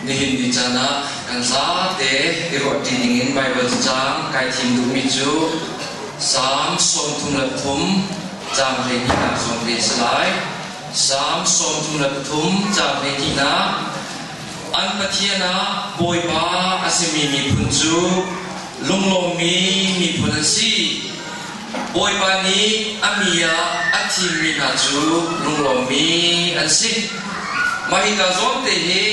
nihin di chana kan za te iro tidingin Bible chang kai thim du mi chu Sam som thum la thum chang he ni na som re slai Sam som thum la thum chang he ni na an pathiana boy ba asimi mi phun chu lunglom mi phun si boy ba ni amia athim mi na chu lunglom mi an si mahika zom te he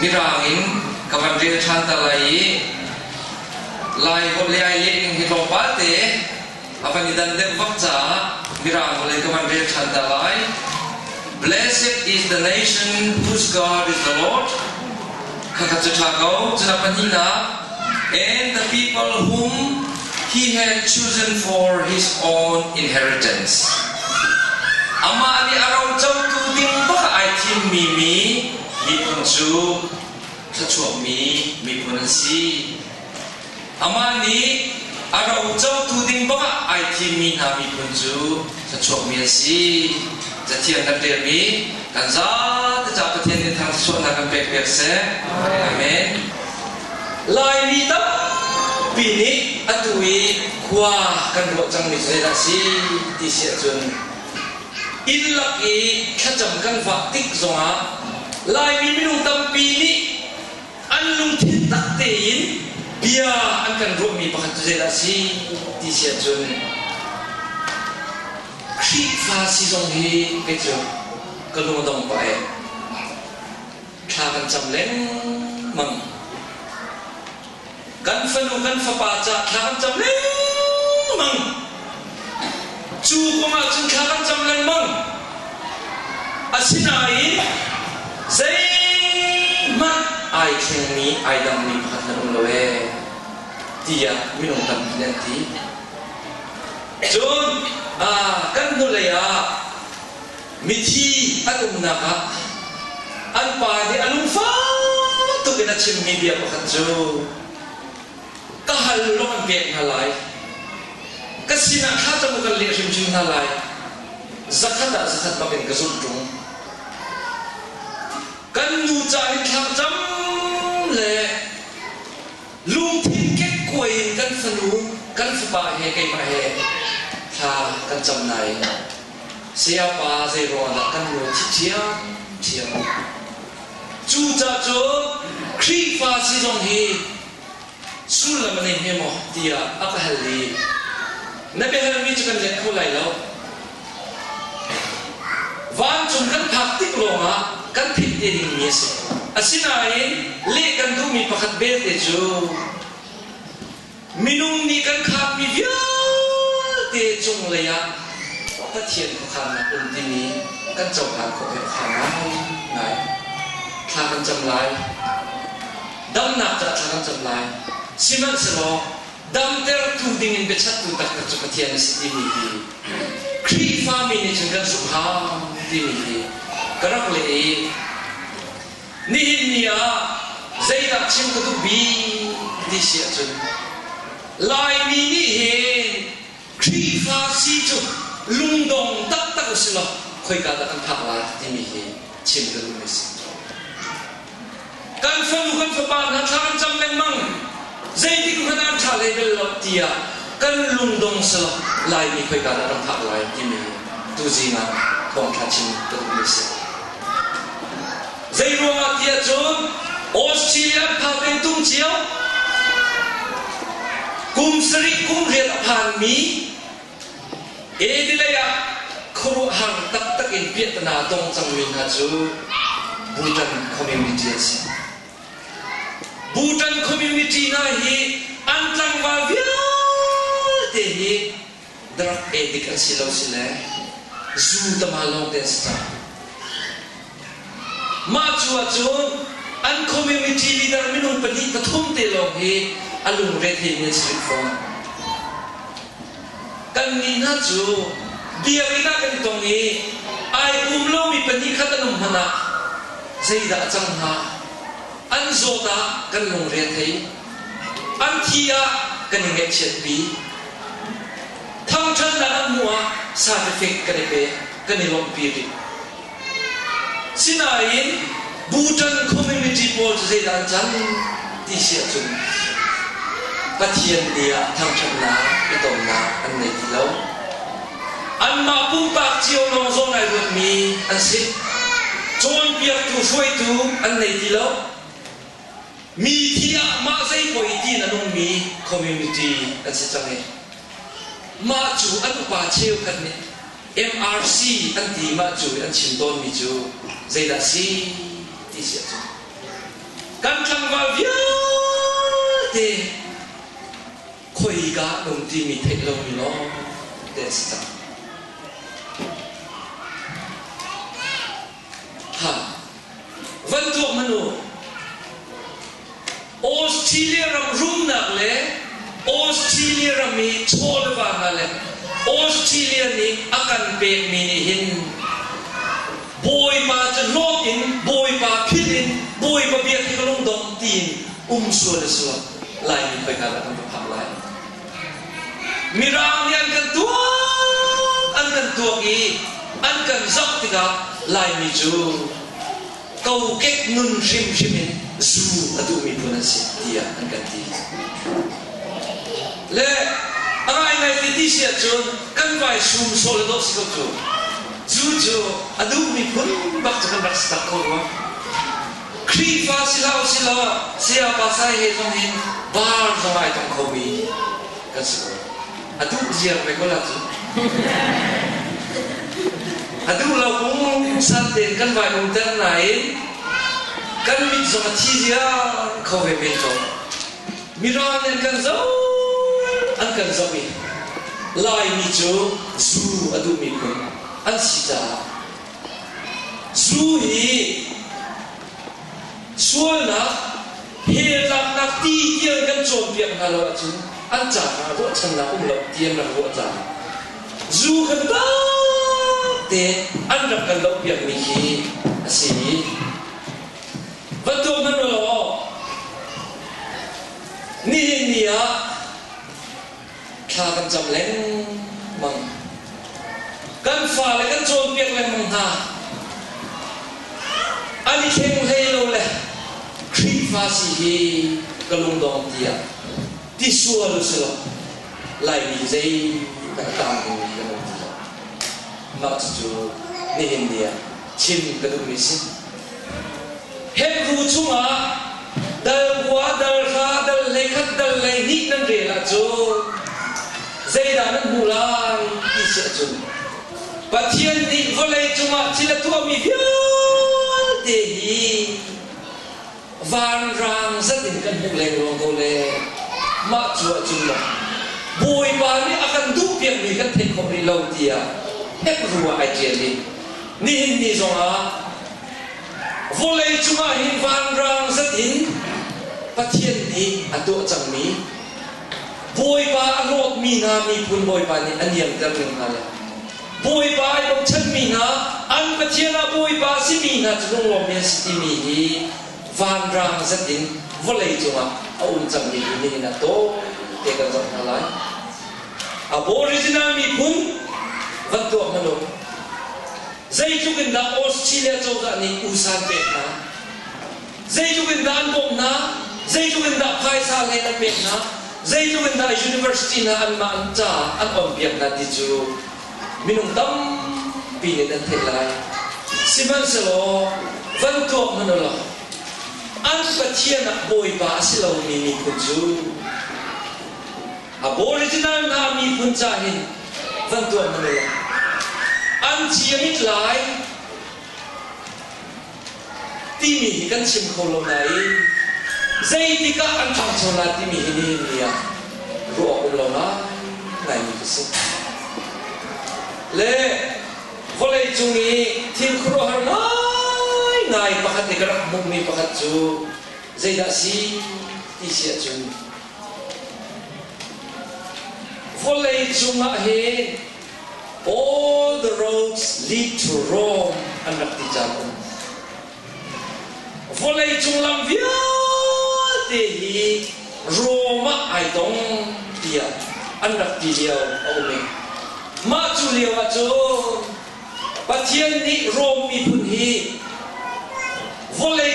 mirangin kawandre thanta lai lai hol le ai le hi lo pa te apani dan de vakcha mirang hol le kawandre thanta lai Blessed is the nation whose God is the Lord kakachakau chanapanina and the people whom he had chosen for his own inheritance amani arau chau tu ding ba ai thim mi punchu chachuak mi punasi amani arau chau tu ding ba ai thim mi na mi punchu chachuak mi si jatian kan der mi kan za ta cha pathian ni thang so na kan pek se amen lai mi ta pini atui kwa kan ro chang ni se da si ti sia chun in lak e khacham kan va tik zonga lai mi minung tam pini an lung thin tak te in bia an kan ro mi pakhat se da si ti sia chun khi pha si zong hi ke chu ka lu dong pa e tha kan cham leng mang kan fa lu kan fa pa cha tha kan cham leng mang chu ko ma chung tha kan cham leng mang asinai sei ma ai theng ni ai dam ni phat na lo e tia mi nong tam nen ti chun kan nu le ya mithi atum na ka an pa di anung fa to ke na chim mi bia pakhat chu ka hal lo an pe na lai ka sina kha ta mu kan le chim chim na lai zakat ba ben ka zul tung kan nu cha ni thang cham le lung thin ke koi kan fanu kan fa ba he kai ma he tha kan cham nai sia pa se ro na kan lo chi chia chu cha chu khri fa si jong hi sul la mane he mo tia aka hali na be hal mi chu kan le khu lai lo van chung kan phak tik lo nga kan phit te ding mi se asinai le kan du mi pakhat be te chu minung ni kan khap mi via te chung le ya ta thian ko khan na um ti ni kan chau khan ko he khan nai tha kan cham lai dam na ta tha kan cham lai siman se lo dam ter tu ding in be chat tu tak ka chu pathian si ti mi ti khri fa mi ni chung kan su ha ti mi ti karak le e ni hin nia zaida chim ko tu bi di sia chun lai mi ni he khri fa si chu lung dong tak tak si lo khoi ka ta kan phak la ti mi he chim ka lu si kan fa lu kan fa ba na tha kan cham leng mang zai ti ku kan tha le bel lo tia kan lung dong sa lo lai mi khoi ka ta kan phak lai ti mi tu ji na bong tha chim ka lu si zai ro ma tia chun Australia pha ten tung chiao kum sri kum riat phan mi edilaya khuru hang tak tak in Vietnam dong chang min ha chu Bhutan community na hi antlang wa via te hi drug addict an silo sile zu tamalong te sta ma chu an community leader minung pani pathum te long hi alung red hi ni street form kan ni na chu dia ina kan tong hi ai umlo mi pani khatanum hana zaida chang ha an zota kan lung red thei an thia kan nge chet bi thang chan na an muwa certificate kan pe kan long pi ri sinain Bhutan community Paul dây đàn chắn đi xịa chung bắt thiên địa thăng trầm ná cái tổng ná anh này thì lâu anh mà bung bạc chiều nông zone này vượt mi anh xịt trôn việc tu xuôi tu anh này thì lâu mi thì mà dây bồi đi là nông mi community anh sẽ chẳng này mà chủ anh qua chiều cần này MRC anh thì mà chủ anh chìm tôn mi chủ dây đã xí đi xịa chung căn trăng vào viết thì khôi gã đồng ti mi thấy lâu mi nó để sẽ chẳng ha vẫn thuộc mà nụ Australia ram room nạc lệ Australia ram mi chôl vàng nà lệ Australia ni akan bè mi ni hin bôi bà chân lốt in bôi bà phít in bôi bà biệt thì có lông đồng tin xua là xua lại mình phải cả là không phải lại mi ram ni ăn cần tuộc ý ăn cần dọc thì cả lại mi chú câu kết nun rim in zu adu mi pun asyik dia ăn cần ti lệ ai ngày thì đi xịt chun căn phải sum sôi đó xí câu chú adu mi pun bác cho bác start câu đó khi pha xí lao pasai he trong hin bar trong ai trong khâu mi cái sự adu dia phải có là chú adu lao cũng san tiền căn phải cũng tên này căn mi trong chi dia khâu về bên trong mi ra nên căn dấu anh cần dấu mi lại mi chú zu adu mi pun anh xí ta zu hi xuôi na he làm na ti kia gần trộn việc na lo chú anh trả na vợ chân na cũng lộc tiền na vợ trả zu gần ta te anh làm gần lộc việc mi hi asi vẫn tôi nó lo ni à khá gần chậm lên mong căn phá lại căn trộn việc lên mong ha anh đi khen hay lâu lẹ khi phá xì hi cái lông đồng tiệt đi xua luôn xưa lại bị dây cả tam cái lông tiệt mặc dù nên dia chim cái lông mít hết vụ chung à dal qua dal ra dal lấy khát dal lấy nít nên để là chú dây đàn nó bù lại đi sẽ chung và thiên đi vô lấy chung à chỉ là thua mi viết để hi van rang rất tình cần bục lên luôn cô lê mà chúa chung là bùi bà đi akan đúc việc mi cần thấy không đi lâu tiệt hết rùa ai chuyện đi nín ní rồi à vô lấy chung à hin van rang rất in và thiên đi anh tụi chẳng mi bùi bà lột mi na mi phun bùi bà ni anh yếm tâm mình hả bùi bà yếm chân mi na anh bắt thiên là bùi bà si mi na chúng nó miền si mi hi van rang rất in vô lấy chung à ông chẳng mi ni na to để cái giống nào lại Aboriginal mi phun vẫn tuộc mà luôn dây chú kinh đã Australia châu dạ ni usan bệt na dây chú kinh đã anh bông na dây chú kinh đã phai sa lên na bệt na dây chú kinh đã university na anh mà anh cha anh ổn việc na đi chú minung tâm pi ne dan thel lai siman selo van tuộc mà luôn anh bắt thiên na bồi ba selo mi mi phun chú Aboriginal na mi phun cha hin van tuộc mà luôn anh chia mít lại tí mì căn chim khâu lâu này dây tí cả anh thằng cho là tí mì hình hình à ruộng cũng lâu đó này mình cứ sức lệ vô lệ chung ý thiên khổ hẳn ngài bà khát thì cái rắc mục mi bà khát chú dây đã xí tí xịa chung vô lệ chung ạ hê all the roads lead to Rome anh đặt đi chào vô lây chung làm việc để hi Rome ai tông tiệt anh đặt đi liều ông mình mà chú liều à chú bắt thiên đi Rome mi phun hi vô lây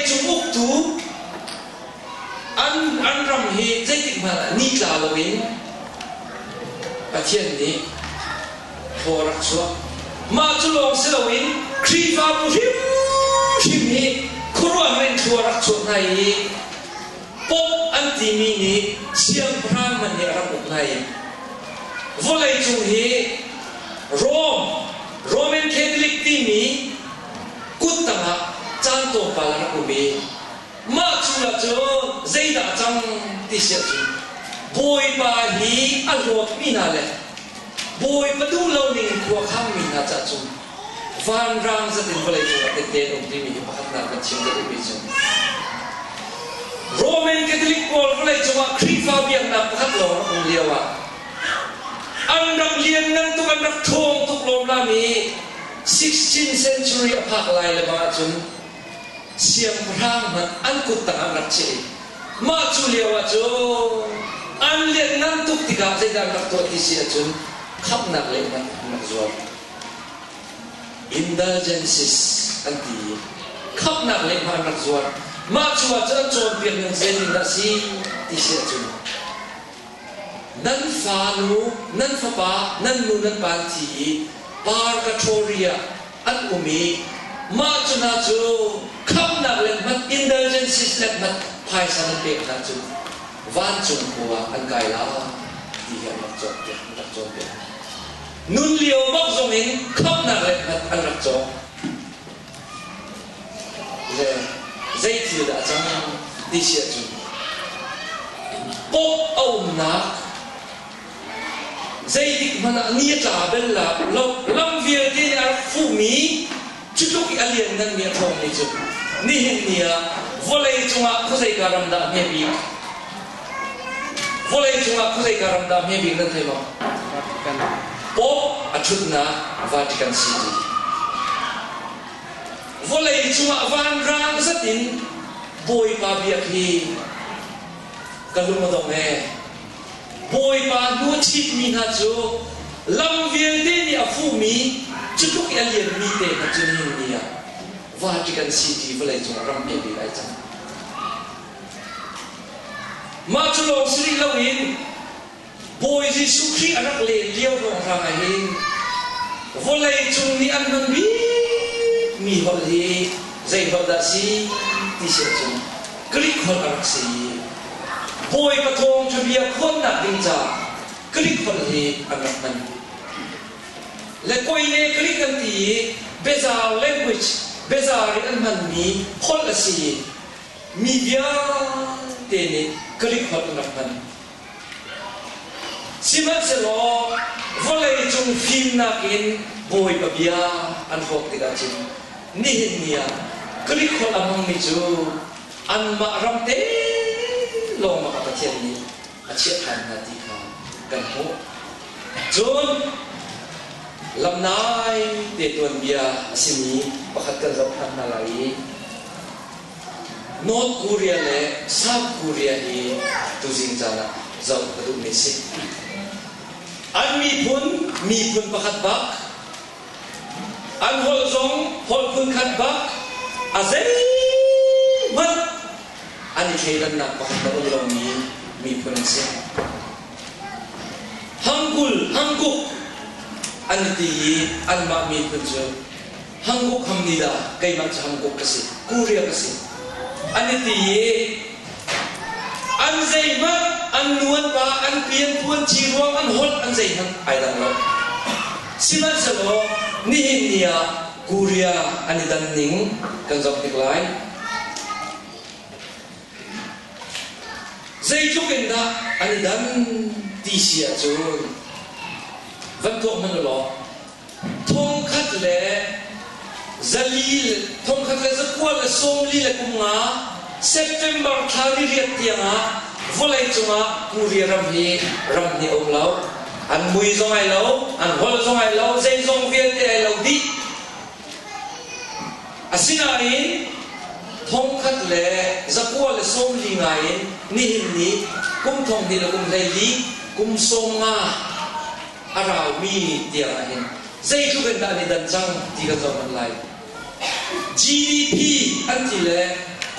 เทียนนี้โทรักชัวมาจุลองเสลวินครีฟาบุริมชิมีครัวเมนทัวรักชัวในป๊อบอันที่มีนี้เสียงพระมันเนี่ยรับในวลัยจุงฮีโรแมนแคทอลิกที่มีกุตตะจันโตปาลากุมีมาจุลจงใจดาจังที่เสียจุบอยบาฮีอัลโรกมีนาเลบอยประตูเหล่านี้ขวาข้างมีนาจัดจุวันรังจะถึงวลัยจุงเตะองค์ที่มีพัฒนาการเชื่อมโยงไปจุโรแมนแคทอลิกวลัยจุงครีฟาเบียงนับพัฒนาองค์เลียวอันดับเลียนนั้นตุกันดับทองตุกลมลามี 16th century อภักลายเลยมาจุนเสียงพระมันอันกุตตังอันรักเชมาจุเลียวจุอันเลียนนั้นตุกติกาใจดันรักตัวที่เสียจุนขับนักเลยมันนักจวบ indulgences อันที่ขับนักเลยมันนักจวบมาจุว่าจะจวนเปลี่ยนเงินเซนินาซีที่เสียจุนนั่นฟาลูนั่นฟาปานั่นนูนั่นปานทีปาร์กาโทเรียอันอุมีมาจุนาจูคำนักเล่นมันอินเดอร์เจนซิสเล็กมันภายสันเปียกนาจูวันจุนหัวอันไกลลาที่เห็นนักจบเปียกนักจบเปียกนุนเลียวบักจงเห็นคำนักเล่นมันอันนักจบเลยใจที่ด่าจังดิเชียจูป๊อบเอาหนักใจดิกมันนี่จ่าเบลล่าเราลำเวียนที่นี่ฟูมีจุดลุกอเลียนนั่นมีทองในจุดนี่เห็นเนี่ยวอลเลย์จุงะเขาใส่การำดาเมียบีวอลเลย์จุงะเขาใส่การำดาเมียบีนั่นใช่ไหมป๊อบอัชุดนะวาติกันซิตี้วอลเลย์จุงะวันรังสตินบอยปาเบียกีกลุ่มมาตรงนี้บอยปาดูชิดมีนาจูลำเวียนเดนี่อาฟูมีจุดลุกอเลียนมีเตนะจูนี่เนี่ยวาติกันซิตี้วอลเลย์จุงะรำเมียบีไรจังมาจุลองสิริลาวินบอยจิสุขีอันนักเลี้ยเลี้ยวลงทางไหนวอลเลย์จุงนี่อันนั้นมีฮอลลีใจฮอลดาซีที่เสียจุงกริกฮอลอารักซีบอยปะทงจะเบียคนนักดิงจากริกฮอลลีอันนักนั้นและก็อินเอกริกันตีเบซาร์ language เบซาร์อันมันมีฮอลอาซีมีเดียเตนิกริกฮอลอันนักนั้นสิมันเสลอวอลเลย์จุงฟิล์มนักอินบอยปะเบียอันฟอกติกาจินนี่เห็นเนี่ยกริกฮอลอันมังมิจูอันมารำเตลงมากับเทียนนี้อาเชียทันนาทีขากันโหจนลำนายเดตวนเบียสิมีประคัดกันรับทันนาไลนอร์ทโคเรียและเซาท์โคเรียฮีตุจิงจานะเจ้ากระดูกเมสิอันมีพุนประคัดบักอันฮอลซงฮอลพุนคัดบักอาเซมันอันนี้เคยดันนักประคัดบักเรามีพุนเสียฮังกุกอันนี้อันมามีพุนเจอฮังกุกฮัมนิดาใครมันจะฮังกุกกันสิคูเรียกันสิอันนี้อันใจมันอันนวลปาอันเปลี่ยนพวนชีรวงอันฮอลอันใจมันไอ้ดังเราสิมันจะบอกนี่เนี่ยกูเรียอันนี้ดันนิงกันจบที่ไลน์ใจจุกันนะอันนี้ดันตีเสียจูวันทองมันหรอทองคัดเล่จะลีลทองคัดเล่จะกวาดส่งลีลกุมงาเซปเทมเบอร์ทาริเรียตีงาวอลเลย์จุงะกูเรียรำนี่องเราอันมุยซงไอเราอันฮอลซงไอเราใจซงเวียนเตไอเราดีอาศินาอินทองคัดเล่จะกวาดส่งลีงาอินนี่หินนี้กุมทองนี่ละกุมเลยลีกุมส่งงาอาราวมีเตียงอินใจจุกันดานี่ดันจังที่กระจกมันไล GDP อันที่เล่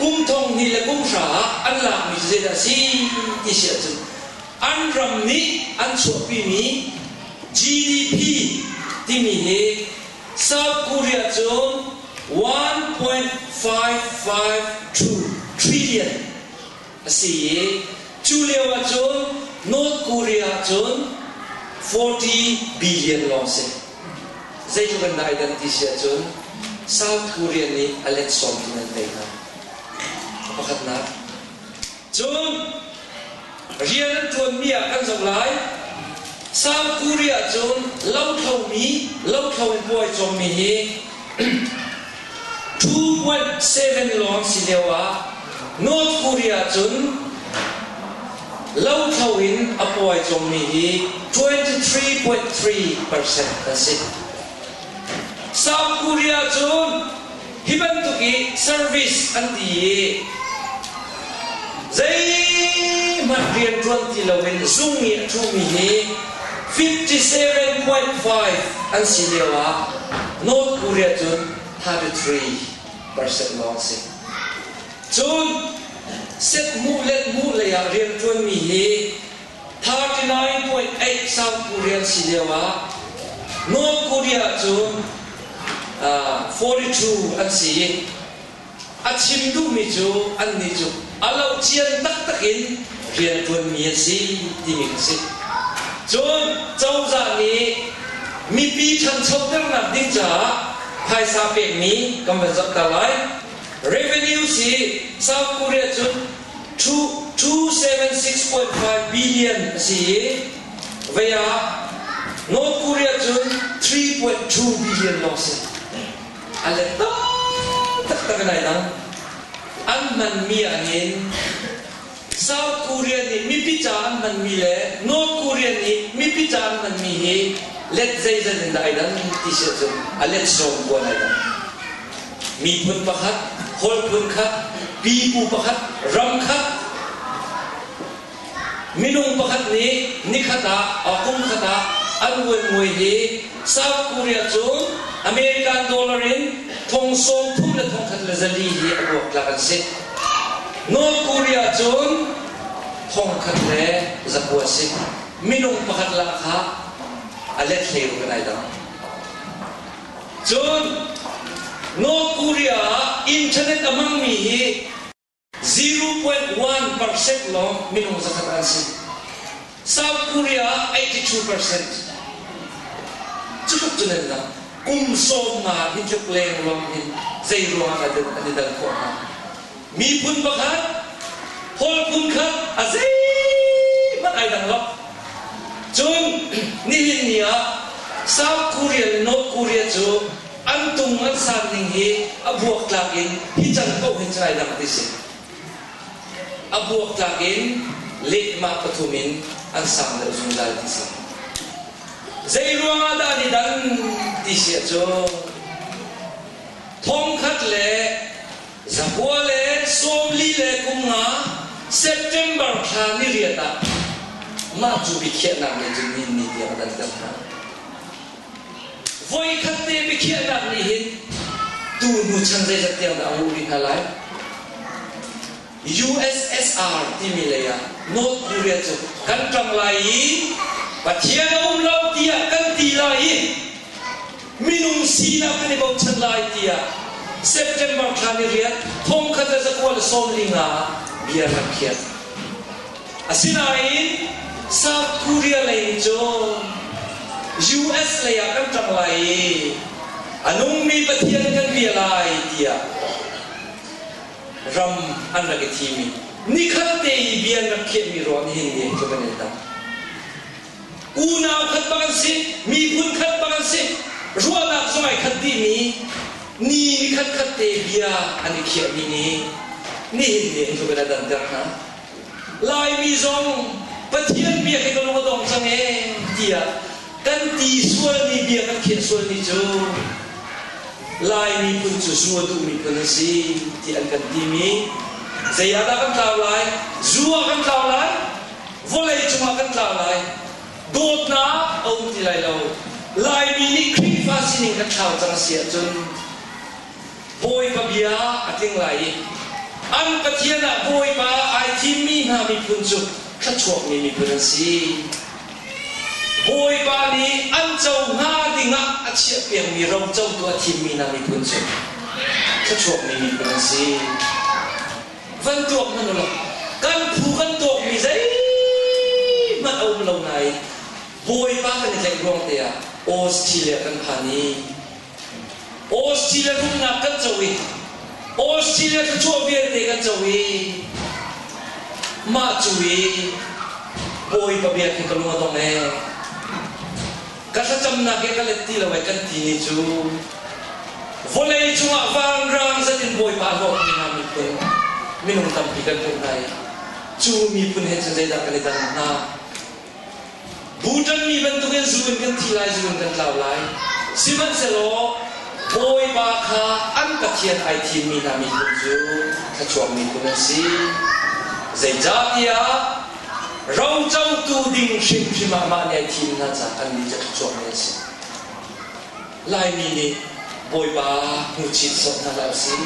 กุมทองนี่ละกุมชาอันหลักมีเจตสิที่เสียจุอันรำนี้อันชัวปีนี้ GDP ที่มีเหตุ South Korea จน 1.552 trillion สี่จูเลียวจน North Korea จน 40 billion ลองสิใจจุกันได้ดันที่เสียจน South Korea นี่อะไรสองที่นั่นได้นะพอขัดนับจนเรียนนั้นจนมีอาการสลาย South Korea จนเล่าเขามีเล่าเขาเป็นบ่อยจนมี 2.7 ล้านสิเดียวว่า North Korea จนเล่าเขาอินอป่วยจนมี 23.3% นั่นสิ South Korea จนฮิบันตุกี service อันดีใจมันเรียนจนที่เราเป็นซุ่มมีทุ่มมี 57.5 อันสิเดียวว่า North Korea จน 33% ลองสิจนเสร็จมูเล็ดมูเลยเรียนจนมี 39.8 South Korea สิเดียวว่า North Korea จน42 อันสิอาชิมดูมิจูอันนี้จูอาเราเชียนตักอินเรียนจนมีสิที่มีสิจนเจ้าจานี้มีปีชันชอบเรื่องนับดิ้งจ่าภายซาเปมีกำลังจะตลาย revenue สิ South Korea จน 276.5 billion สิเวีย North Korea จน 3.2 billion ลองสิอะไรตักกันไหนนะอันมันมีอันนี้ South Korea นี่มีพิจารณ์มันมีเลย North Korea นี่มีพิจารณ์มันมีเล็ดใจจะได้ดังที่เชื่อจนเล็ดส่งกว่าไหนดังมีพุ่นประคัดฮอลพุ่นคัดปีปูประคัดรำคัดมินุงประคัดนี้นิคตาอาคุมคตาอันเวนมวย South Korea จนอเมริกันดอลลาร์ทองสองทุ่มและทองคัดละจะลีฮีอันวกลากันสิ North Korea จนทองคัดเล่จะกว่าสิมินุงประคัดละค่ะอะไรเที่ยวกันไหนดังจน North Korea อินเทอร์เน็ตมั่งมี 0.1% ลงมินุงจะคัดอันสิ South Korea 82% จุดจุดนั้นนะกุมโซมาที่จุดเล่งลงหินใจรัวกันอันนี้ดังคนนะมีพุ่นบักฮัดพอพุ่นคัดอาเซ่มันไอ้ดังล็อกจนนี่หินเนี่ย South Korea และ North Korea จูอันตุงอันสานนิ่งฮีอบวกกลางอินที่จังโตเห็นใจดังที่สิอบวกกลางอินเล็กมาปฐุมินอันสามเดือนสุดท้ายที่สิใจรัวกันอันนี้ดังที่สิจูทองคัดเล่จับวัวเล่ส้มลีเล่กุมงา September คลานี่เรียตามาจูบิเขียนนักเลยจุนินนี่เดียวกันดังนั้นวันคัดเตะบิเขียนนักนี่เห็นตูนูชันใจจะเตียงดาวอุรินอะไร USSR ที่มีเลยอะ North Korea จูกันจังไรปัจเจียนเราเตียกันตีไรมินุงซีนับในบ่ชันไรเตียSeptember คลานี่เรียทงคัดจะกวาดส้มลิงาเบียร์นักเขียนอาศินัย South Korea เลยจน US เลยกันจังไรอันนุ่มมีปะเทียนกันเบียร์ไรเดียรำอันนักทีมีนี่คัดเตยเบียร์นักเขียนมีร้อนหินเดียจุกันเองตั้งอูนาวคัดบางสิมีคุณคัดบางสิรัวนักสมัยคัดที่มีนี่คัดเตยเบียร์อันนี้เขียนมีนี่หินเดียจุกันเองตั้งนะลายมีทรงปะเทียนเบียร์ให้กันลงดองจังเองเดียกันตีส่วนนี้เบียร์กันเขียนส่วนนี้จูลายมีคุณจูส่วนดูมีคุณสิที่อันกันที่มีใจอาดากันเท่าไรจัวกันเท่าไรวอลเลย์จุมากันเท่าไรโดดน้าเอาที่ไรเราลายมีนี่คลิกฟ้าสินิกันเท่าจังเสียจนโบยปะเบียร์อันทิ้งไรอันปะเทียนโบยปะไอทีมีหามีคุณจูขัดช่วงนี้มีคุณสิ โวยบานี้อันเจ้าหน้าดิงะอาเชียเปียงมีเราเจ้าตัวทีมมีนามีพุนสุถ้าช่วงนี้มีพุนสิวันตัวมันหรอกันผู้กันตัวมีใจมันเอาเราไหนโวยบากันในใจรวงเตียออสเตรเลียกันพานีออสเตรเลียรุ่งนับกันเจ้าวิออสเตรเลียกันชั่วเวียนเตกันเจ้าวิมาจุยโวยปะเบียที่กลัวตรงนี้ก็จะจำนักกันเลยที่เราไว้กันที่นี่จูวันนี้จูอ่ะฟังรังจะตินโวยปะหอกมีนามีเป็นไม่นุ่งทำพิกันเป็นไงจูมีปุ่นเห็นใจดักกันเลยดังนาบูดันมีเป็นตัวกันจูกันที่ไรจูกันเล่าไรสิมันเสโลโวยปะค่ะอันกัดเทียนไอทีมีนามีปุ่นจูถ้าช่วงมีปุ่นสิใจจับยาเราเจ้าตูดิ่งชิมชิมามาในทีมน่าจะอันนี้จะจบเลยสิลายนี้นี่บอยบาหูชิดสดนั่นแล้วสิ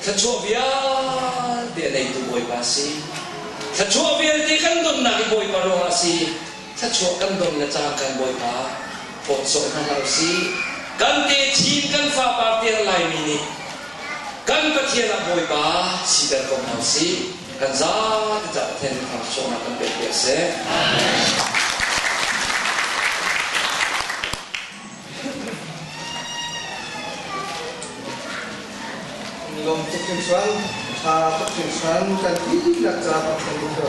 ถ้าชัวเบียเดี๋ยวในตัวบอยบาสิถ้าชัวเบียที่กันดนนักบอยบาโรสิถ้าชัวกันดนนะจ้างกันบอยบาปวดสดนั่นแล้วสิกันเตะทีมกันฟ้าปาเตียนลายนี้นี่กันกระเทียนบอยบาสิเดินกองทัพสิกันจ้าจะเทนทำโชว์นักเป็นเปียเซ่ลมทุกสิ่งส่วนชาทุกสิ่งส่วนกันที่หลักจากเป็นตัว